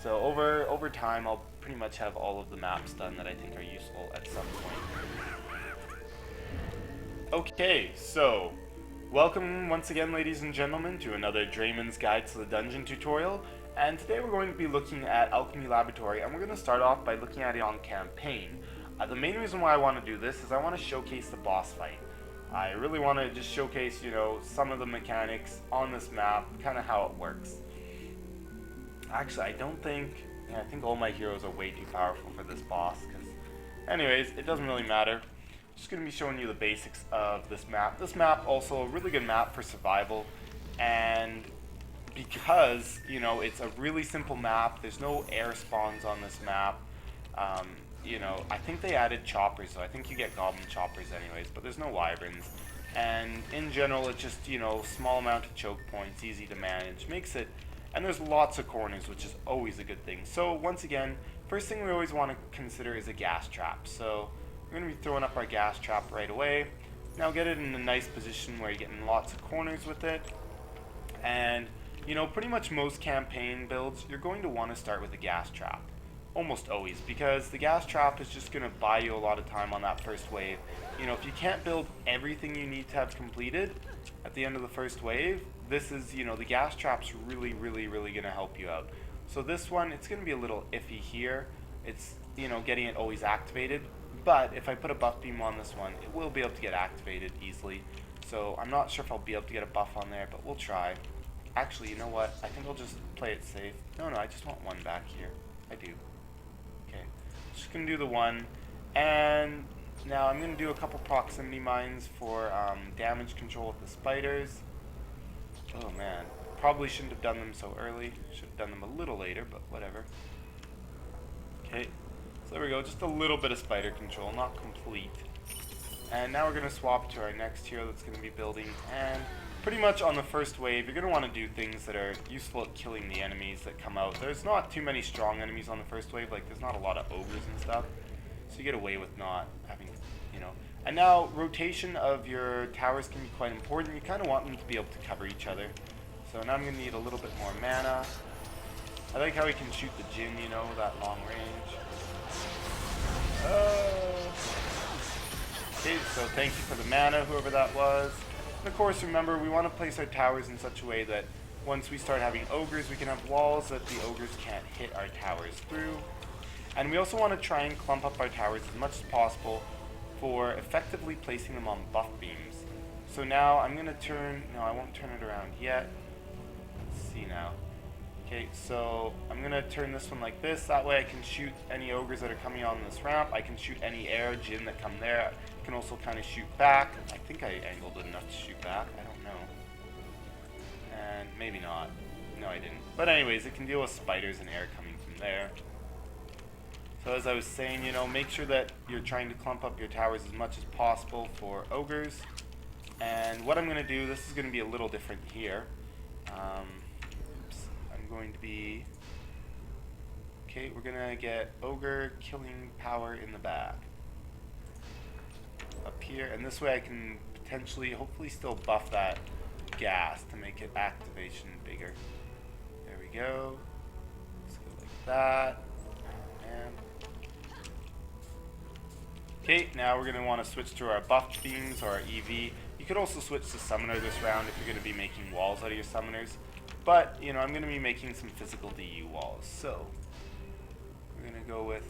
So over time, I'll pretty much have all of the maps done that I think are useful at some point. Okay, so welcome once again, ladies and gentlemen, to another Draemn's Guide to the Dungeon tutorial. And today we're going to be looking at Alchemy Laboratory, and we're going to start off by looking at it on campaign. The main reason why I want to do this is I want to showcase the boss fight. I really want to just showcase, some of the mechanics on this map, kind of how it works. Actually, I think all my heroes are way too powerful for this boss, because anyways, it doesn't really matter. I'm just going to be showing you the basics of this map. This map also a really good map for survival, and because, it's a really simple map, there's no air spawns on this map. I think they added choppers, so I think you get goblin choppers anyways, but there's no wyverns. And in general, it's just, small amount of choke points, easy to manage, makes it, and there's lots of corners, which is always a good thing. So once again, first thing we always want to consider is a gas trap. So we're going to be throwing up our gas trap right away. Now get it in a nice position where you're getting lots of corners with it. And, pretty much most campaign builds, you're going to want to start with a gas trap. Almost always, because the gas trap is just going to buy you a lot of time on that first wave. If you can't build everything you need to have completed at the end of the first wave, this is, the gas trap's really going to help you out. So this one, it's going to be a little iffy here. It's, getting it always activated. But if I put a buff beam on this one, it will be able to get activated easily. So I'm not sure if I'll be able to get a buff on there, but we'll try. Actually, you know what? I think I'll just play it safe. No, I just want one back here. I do. Okay. Just going to do the one. And now I'm going to do a couple proximity mines for damage control with the spiders. Oh man. Probably shouldn't have done them so early. Should have done them a little later, but whatever. Okay. So there we go, just a little bit of spider control, not complete. And now we're going to swap to our next hero that's going to be building. And pretty much on the first wave, you're going to want to do things that are useful at killing the enemies that come out. There's not too many strong enemies on the first wave, like there's not a lot of ogres and stuff. So you get away with not having, And now rotation of your towers can be quite important. You kind of want them to be able to cover each other. So now I'm going to need a little bit more mana. I like how he can shoot the Jinn, that long range. Okay, so thank you for the mana, whoever that was. And of course, remember, we want to place our towers in such a way that once we start having ogres, we can have walls that the ogres can't hit our towers through. And we also want to try and clump up our towers as much as possible for effectively placing them on buff beams. So now I'm going to I won't turn it around yet. Let's see now. Okay, so I'm going to turn this one like this. That way I can shoot any ogres that are coming on this ramp. I can shoot any air Jinn that come there. I can also kind of shoot back. I think I angled it enough to shoot back. I don't know. And maybe not. No, I didn't. But anyways, it can deal with spiders and air coming from there. So as I was saying, make sure that you're trying to clump up your towers as much as possible for ogres. And what I'm going to do, this is going to be a little different here. Going to be we're gonna get ogre killing power in the back up here, and this way I can potentially hopefully still buff that gas to make it activation bigger. There we go. Let's go like that. And okay, now we're gonna want to switch to our buff beams or our EV. You could also switch to summoner this round if you're gonna be making walls out of your summoners. But, I'm going to be making some physical DU walls, so we're going to go with,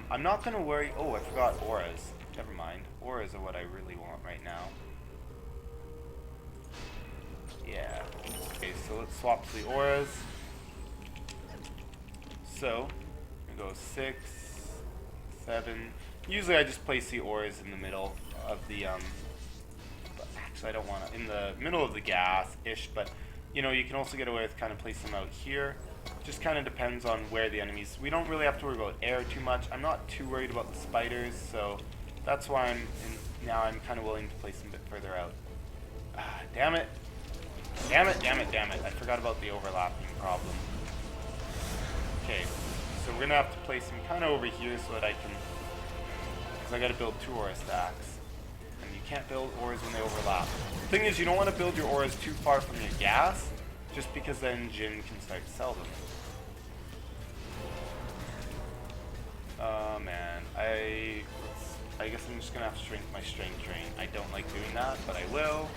I'm not going to worry, I forgot auras. Never mind, auras are what I really want right now. Yeah, okay, so let's swap to the auras. So, I'm going to go 6, 7, usually I just place the auras in the middle of the, but actually I don't want to, in the middle of the gas-ish, but you can also get away with kind of placing them out here. Just kind of depends on where the enemies. We don't really have to worry about air too much. I'm not too worried about the spiders, so that's why now I'm kind of willing to place them a bit further out. Damn it. Damn it. I forgot about the overlapping problem. Okay, so we're going to have to place them kind of over here so that I can, because I got to build 2 aura stacks. Can't build auras when they overlap. The thing is, you don't want to build your auras too far from your gas, just because then Jinn can start to sell them. guess I'm just gonna have to shrink my strength drain. I don't like doing that, but I will.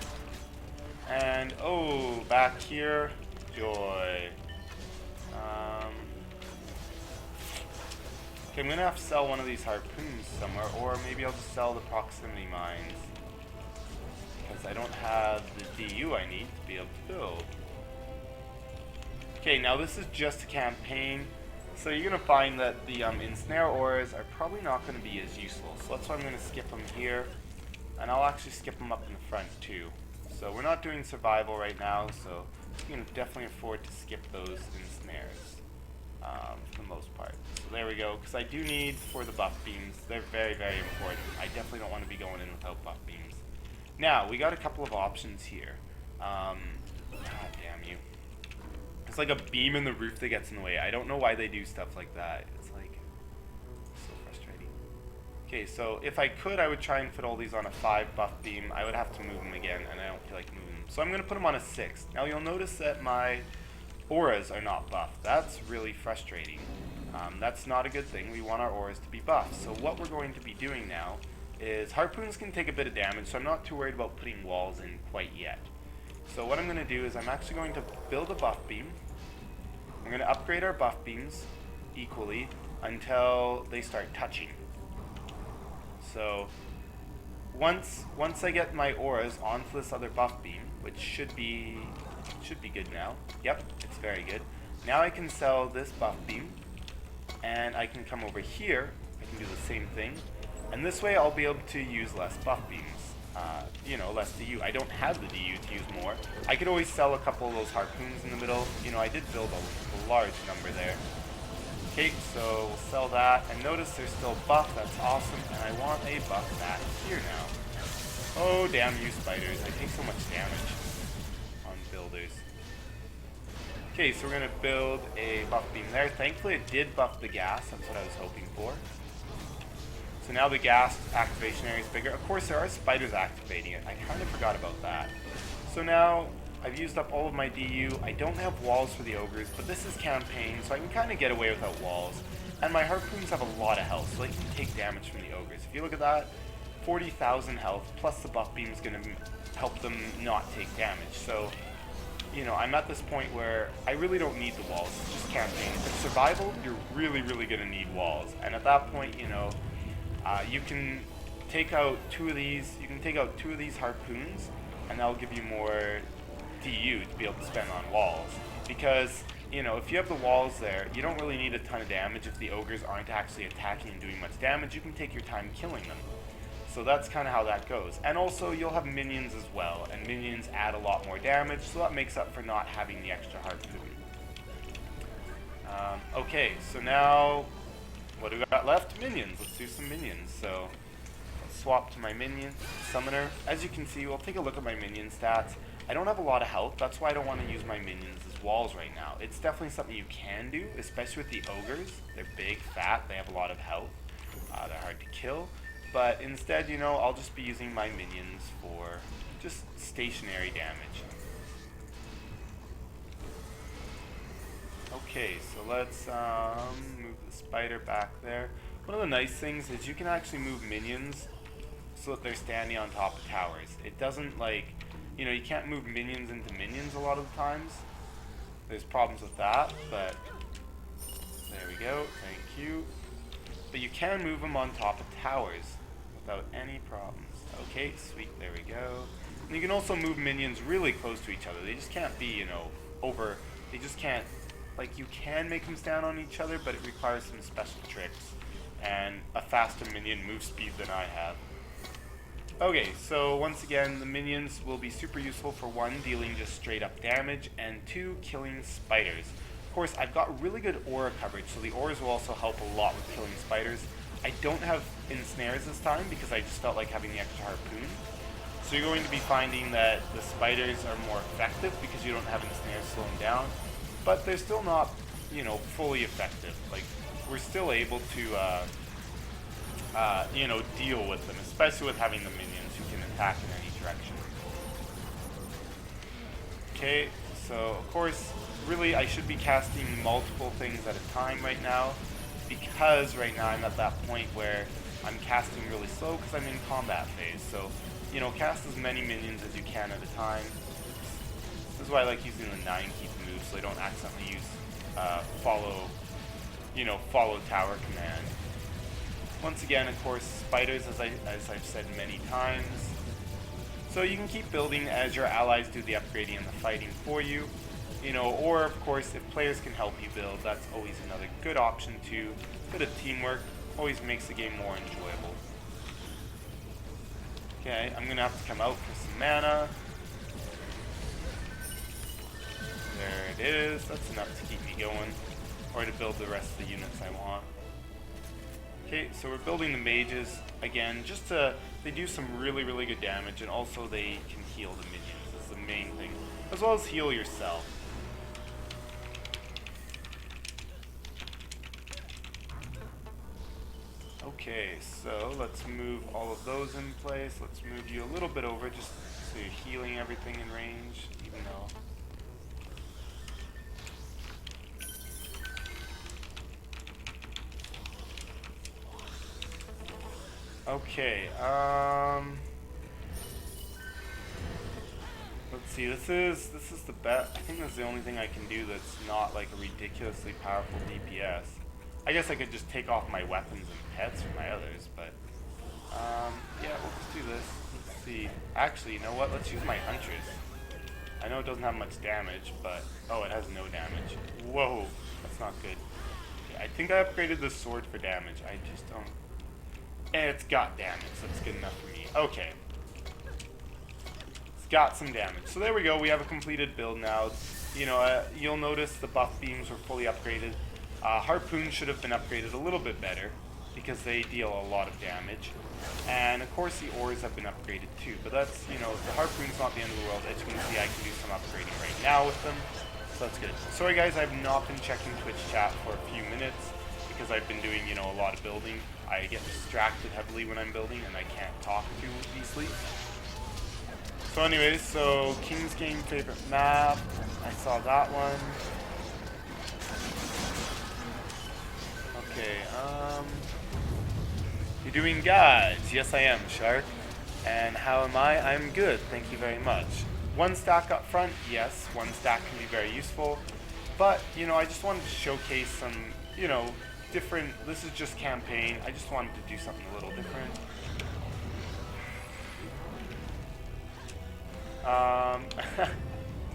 And, oh, back here, joy. Okay, I'm gonna have to sell one of these harpoons somewhere, or maybe I'll just sell the proximity mines. Because I don't have the DU I need to be able to build. Okay, now this is just a campaign, so you're gonna find that the ensnare ores are probably not gonna be as useful. So that's why I'm gonna skip them here, and I'll actually skip them up in the front too. So we're not doing survival right now, so you can definitely afford to skip those ensnares for the most part. So there we go, because I do need for the buff beams. They're very, very important. I definitely don't want to be going in without buff beams. Now, we got a couple of options here. God damn you. It's like a beam in the roof that gets in the way. I don't know why they do stuff like that. It's like so frustrating. Okay, so if I could, I would try and fit all these on a 5 buff beam. I would have to move them again, and I don't feel like moving them. So I'm going to put them on a 6. Now you'll notice that my auras are not buffed. That's really frustrating. That's not a good thing. We want our auras to be buffed. So what we're going to be doing now is harpoons can take a bit of damage, so I'm not too worried about putting walls in quite yet. So what I'm going to do is I'm actually going to build a buff beam. I'm going to upgrade our buff beams equally until they start touching. So once I get my auras onto this other buff beam, which should be good now. Yep, it's very good. Now I can sell this buff beam, and I can come over here. I can do the same thing, and this way I'll be able to use less buff beams. You know, less DU. I don't have the DU to use more. I could always sell a couple of those harpoons in the middle. You know, I did build a large number there. Okay, so we'll sell that, and notice there's still buff. That's awesome, and I want a buff back here now. Oh, damn you spiders. I take so much damage on builders. Okay, so we're going to build a buff beam there. Thankfully, it did buff the gas. That's what I was hoping for. So now the gas activation area is bigger. Of course, there are spiders activating it. I kind of forgot about that. So now I've used up all of my DU. I don't have walls for the ogres, but this is campaign, so I can kind of get away without walls. And my harpoons have a lot of health, so they can take damage from the ogres. If you look at that, 40,000 health, plus the buff beam is going to help them not take damage. So, you know, I'm at this point where I really don't need the walls. It's just campaign. For survival, you're really, really going to need walls. And at that point, you know, you can take out 2 of these. You can take out 2 of these harpoons, and that'll give you more DU to be able to spend on walls. Because, you know, if you have the walls there, you don't really need a ton of damage if the ogres aren't actually attacking and doing much damage. You can take your time killing them. So that's kind of how that goes. And also, you'll have minions as well, and minions add a lot more damage, so that makes up for not having the extra harpoon. Okay, so now, what do we got left? Minions. Let's do some minions. So, let's swap to my minion, summoner. As you can see, we'll take a look at my minion stats. I don't have a lot of health, that's why I don't want to use my minions as walls right now. It's definitely something you can do, especially with the ogres. They're big, fat, they have a lot of health. They're hard to kill. But instead, you know, I'll just be using my minions for just stationary damage. Okay, so let's move the spider back there. One of the nice things is you can actually move minions so that they're standing on top of towers. It doesn't, like, you know, you can't move minions into minions a lot of the times. There's problems with that, but there we go, thank you. But you can move them on top of towers without any problems. Okay, sweet, there we go. And you can also move minions really close to each other. They just can't be, you know, they just can't, like, you can make them stand on each other, but it requires some special tricks and a faster minion move speed than I have. Okay, so once again, the minions will be super useful for 1, dealing just straight up damage, and 2, killing spiders. Of course, I've got really good aura coverage, so the auras will also help a lot with killing spiders. I don't have ensnares this time because I just felt like having the extra harpoon. So you're going to be finding that the spiders are more effective because you don't have ensnares slow them down, but they're still not, you know, fully effective. Like, we're still able to, you know, deal with them, especially with having the minions who can attack in any direction. Okay, so of course, really I should be casting multiple things at a time right now, because right now I'm at that point where I'm casting really slow because I'm in combat phase. So, you know, cast as many minions as you can at a time. This is why I like using the 9 keep move, so I don't accidentally use follow tower command. Once again, of course, spiders, as I've said many times. So you can keep building as your allies do the upgrading and the fighting for you. You know, or of course, if players can help you build, that's always another good option too. Bit of teamwork always makes the game more enjoyable. Okay, I'm gonna have to come out for some mana. There it is. That's enough to keep me going, or to build the rest of the units I want. Okay, so we're building the mages again, just to, they do some really, really good damage, and also they can heal the minions. This is the main thing, as well as heal yourself. Okay, so let's move all of those in place. Let's move you a little bit over, just so you're healing everything in range, even though... Okay, let's see, this is the best. I think that's the only thing I can do that's not like a ridiculously powerful DPS. I guess I could just take off my weapons and pets from my others, but yeah, we'll just do this. Let's see. Actually, you know what? Let's use my Huntress. I know it doesn't have much damage, but oh, it has no damage. Whoa, that's not good. Okay, I think I upgraded the sword for damage. I just don't. And it's got damage, so that's good enough for me. Okay. It's got some damage. So there we go, we have a completed build now. You know, you'll notice the buff beams were fully upgraded. Harpoon should have been upgraded a little bit better, because they deal a lot of damage. And of course the ores have been upgraded too, but that's, you know, the Harpoon's not the end of the world. As you can see, I can do some upgrading right now with them, so that's good. Sorry guys, I've not been checking Twitch chat for a few minutes, because I've been doing, you know, a lot of building. I get distracted heavily when I'm building, and I can't talk too easily. So anyways, so King's Game favorite map, I saw that one. Okay, you're doing guides. Yes, I am, Shark. And how am I? I'm good, thank you very much. One stack up front, yes, one stack can be very useful. But, you know, I just wanted to showcase some, you know, different, this is just campaign. I just wanted to do something a little different.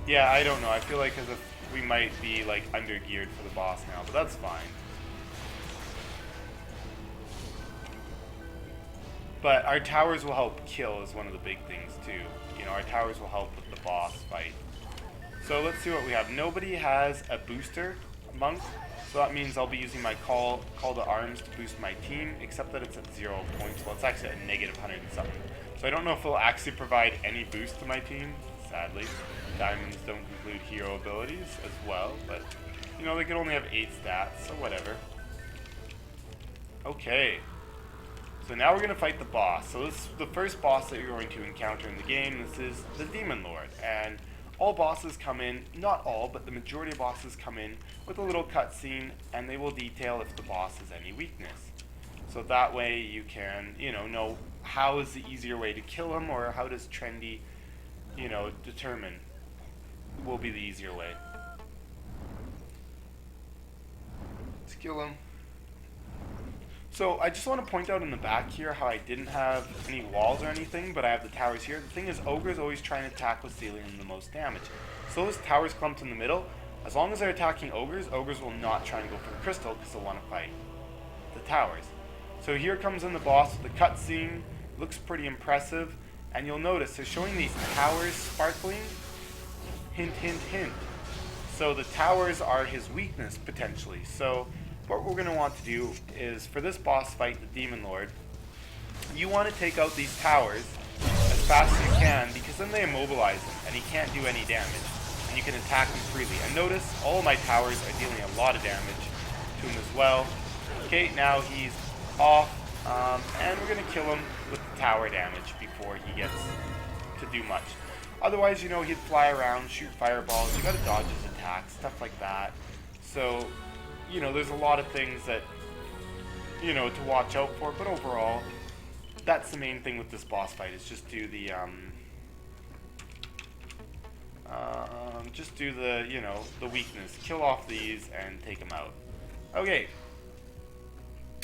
Yeah, I don't know. I feel like as if we might be like under geared for the boss now, but that's fine. But our towers will help kill is one of the big things too. You know, our towers will help with the boss fight. So let's see what we have. Nobody has a booster monk, so that means I'll be using my call to arms to boost my team, except that it's at 0 points. Well, it's actually at negative 100 and something. So I don't know if it'll actually provide any boost to my team, sadly. Diamonds don't include hero abilities as well, but you know, they can only have 8 stats, so whatever. Okay. So now we're going to fight the boss. So this is the first boss that you're going to encounter in the game. This is the Demon Lord. And all bosses come in, not all, but the majority of bosses come in with a little cutscene, and they will detail if the boss has any weakness. So that way you can, you know how is the easier way to kill him, or how does Trendy, you know, determine will be the easier way. Let's kill him. So I just want to point out in the back here how I didn't have any walls or anything, but I have the towers here. The thing is, Ogre's always trying to attack what's dealing them the most damage. So those towers clumped in the middle, as long as they're attacking Ogres, Ogres will not try and go for the crystal because they'll want to fight the towers. So here comes in the boss with the cutscene. Looks pretty impressive, and you'll notice they're showing these towers sparkling. Hint, hint, hint. So the towers are his weakness potentially. So what we're going to want to do is, for this boss fight, the Demon Lord, you want to take out these towers as fast as you can, because then they immobilize him and he can't do any damage, and you can attack him freely. And notice all of my towers are dealing a lot of damage to him as well. Okay, now he's off, and we're going to kill him with the tower damage before he gets to do much. Otherwise, you know, he'd fly around, shoot fireballs, you got to dodge his attacks, stuff like that. So, you know, there's a lot of things that, you know, to watch out for. But overall, that's the main thing with this boss fight, is just do the, you know, the weakness. Kill off these and take them out. Okay.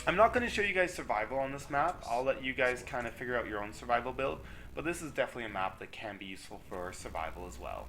I'm not going to show you guys survival on this map. I'll let you guys kind of figure out your own survival build. But this is definitely a map that can be useful for survival as well.